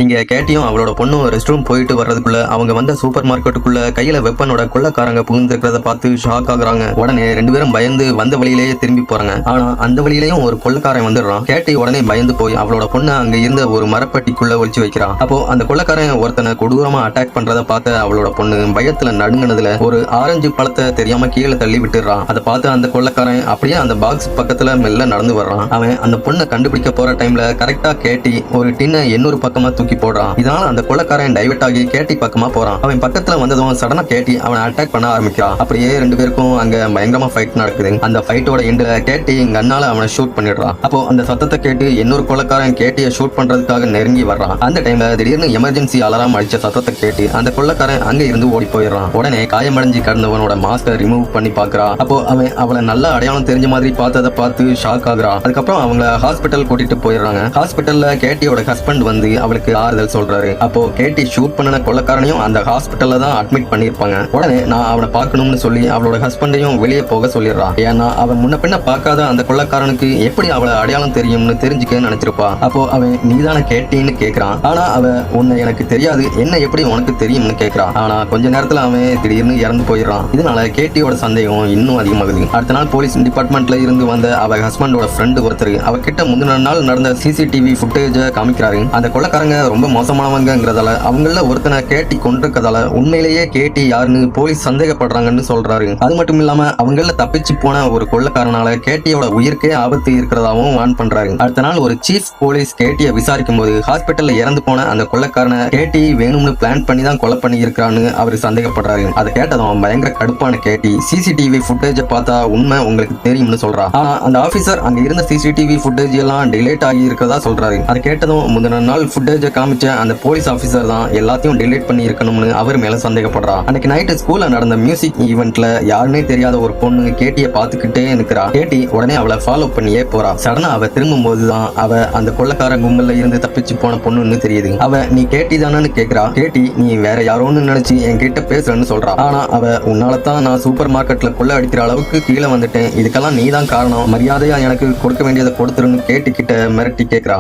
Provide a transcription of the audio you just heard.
இங்க கேட்டியும் அவளோட பொண்ணும் ரெஸ்ட் ரூம் போயிட்டு வர்றதுக்குள்ள அவங்க வந்த சூப்பர் மார்க்கெட்டுக்குள்ள கையில வெப்பனோட கொள்ளக்காரங்க புகுந்திருக்கிறத பார்த்து ஷாக் ஆகுறாங்க. உடனே ரெண்டு பேரும் பயந்து வந்த வழியிலேயே திரும்பி போறாங்க. ஆனா அந்த வழியிலேயும் ஒரு கொள்ளக்காரன் வந்துடுறான். கேட்டி உடனே பயந்து போய் அவளோட பொண்ணை அங்க இருந்த ஒரு மரப்பட்டிக்குள்ள ஒளிச்சு வைக்கிறான். அப்போ அந்த கொள்ளக்காரன் ஒருத்தனை கொடூரமா அட்டாக் பண்றத பார்த்த அவளோட பொண்ணு பயத்துல நடுங்கினதுல ஒரு ஆரஞ்சு பழத்தை தெரியாம கீழே தள்ளி விட்டுறான். அதை பார்த்து அந்த கொள்ளக்காரன் அப்படியே அந்த பாக்ஸ் பக்கத்துல மெல்ல நடந்து வர்றான். அவன் அந்த பொண்ணை கண்டுபிடிக்க போற டைம்ல கரெக்டா கேட்டி ஒரு டின்ன இன்னொரு பக்கமா தூக்கி போடுறான். இதனால அந்த கொள்ளக்காரன் டைவர்ட் ஆகி கேட்டி பக்கமா போறான். அவன் பக்கத்துல வந்ததும் சடனா கேட்டி அவனை அட்டாக் பண்ண ஆரம்பிக்கிறான். அப்படியே ரெண்டு பேருக்கும் அங்க பயங்கரமா ஃபைட் நடக்குது. அந்த ஃபைட்டோட எண்ட்ல கேட்டி கண்ணால அவனை ஷூட் பண்ணிடுறான். அப்போ அந்த சத்தத்தை கேட்டு இன்னொரு கொள்ளக்காரன் கேட்டியை ஷூட் பண்றதுக்காக நெருங்கி வர்றான். அந்த டைம்ல திடீர்னு எமர்ஜென்சி அலாரம் அடிச்ச சத்தத்தை கேட்டு அந்த கொள்ளக்காரன் அங்க இருந்து ஓடி போயிடுறான். உடனே காயமடைஞ்சு கடந்தவனோட மாஸ்கை ரிமூவ் பண்ணி பாக்குறான். அப்போ அவன் அவளை நல்ல அடையாளம் தெரிஞ்ச மாதிரி பார்த்ததை பார்த்து ஷாக் ஆகுறான். அதுக்கப்புறம் அவங்க ஹாஸ்பிட்டல் கூட்டிட்டு போயிடுறாங்க. ஹாஸ்பிட்டல்ல கேட்டியோட ஹஸ்பண்ட் வந்து அவளுக்கு ஆறுதல் சொல்றாரு. அப்போ கேட்டி ஷூட் பண்ணன கொள்ளக்காரனையும் அந்த ஹாஸ்பிட்டல்ல தான் அட்மிட் பண்ணிருப்பாங்க. உடனே நான் அவனை பார்க்கணும்னு சொல்லி அவளோட ஹஸ்பண்டையும் வெளியே போக சொல்லிடுறான். ஏன்னா அவன் முன்ன பின்ன பார்க்காத அந்த கொள்ளக்காரனுக்கு எப்படி அவளை அடையாளம் தெரியும்னு தெரிஞ்சுக்க நினைச்சிருப்பா. அப்போ அவன் நீதான கேட்டின்னு கேட்கிறான். ஆனா அவ உன்னை எனக்கு தெரியாது, என்ன எப்படி உனக்கு தெரியும்னு கேட்கிறான். ஆனா கொஞ்ச நேரத்துல அவன் திடீர்னு இறந்து போயிடுறான். இதனால கேட்டியோட சந்தேகம் இன்னும் அதிகமாகுது. அடுத்த நாள் போலீஸ் டிபார்ட்மெண்ட்ல இருந்து வந்த அவ ஹஸ்பண்டோட ஃப்ரெண்டு ஒருத்தர் அவகிட்ட முந்தின நாள் நடந்த சிசிடிவி ஃபுட்டேஜ காமிக்கிறாரு. அந்த கொள்ளக்காரங்க ரொம்ப மோசமானவங்கிறதால அவங்கள ஒருத்தனை கேட்டி கொண்டிருக்கதால உண்மையிலேயே கேட்டி யாருன்னு போலீஸ் சந்தேகப்படுறாங்கன்னு சொல்றாரு. அது மட்டும் இல்லாம அவங்கள தப்பிச்சு போன ஒரு கொள்ளக்காரனால கேட்டியோட உயிர்க்கே ஆபத்து இருக்கிறதாவும் வான் பண்றாரு. அடுத்த நாள் ஒரு சீஃப் போலீஸ் கேட்டியை விசாரிக்கும் போது ஹாஸ்பிட்டல்ல இறந்து போன அந்த கொள்ளக்காரனை கேட்டி வேணும்னு பிளான் பண்ணி தான் கொலை பண்ணி இருக்கிறான்னு அவர் சந்தேகப்படுறாரு. அதை கேட்டதும் பயங்கர கடுப்பான கேட்டி சிசிடிவி ஃபுட்டேஜ பார்த்தா உண்மை உங்களுக்கு தெரியும்னு சொல்றா. ஆனா அந்த ஆபீசர் அங்க இருந்த சிசிடிவி ஃபுட்டேஜ் எல்லாம் டிலேட் ஆகி இருக்கிறதா சொல்றாரு. அதை கேட்டதும் முந்தின நாள் ஃபுட்டேஜ காமிச்ச அந்த போலீஸ் ஆபீசர் தான் எல்லாத்தையும் டிலீட் பண்ணி இருக்கணும்னு அவர் மேல சந்தேகப்படுறா. அன்னைக்கு நைட்டு ஸ்கூல்ல நடந்த மியூசிக் ஈவென்ட்ல யாருன்னே தெரியாத ஒரு பொண்ணு கேட்டிய பாத்துக்கிட்டே நிக்கிறா. கேட்டி உடனே அவளை ஃபாலோ பண்ணியே போறா. சடனா அவ திரும்பும் போதுதான் அவ அந்த கொள்ளக்கார கும்பல்ல இருந்து தப்பிச்சு போன பொண்ணுன்னு தெரியுது. அவ நீ கேட்டி தானு கேக்குறா. கேட்டி நீ வேற யாரோன்னு நினைச்சு என்கிட்ட பேசுறேன்னு சொல்றா. ஆனா அவ உன்னாலதான் நான் சூப்பர் மார்க்கெட்ல கொள்ள அடிக்கிற அளவுக்கு கீழே வந்துட்டேன், இதுக்கெல்லாம் நீ தான் காரணம், மரியாதையா எனக்கு கொடுக்க வேண்டியதை கொடுத்துருன்னு கேட்டி கிட்ட மிரட்டி கேக்குறா.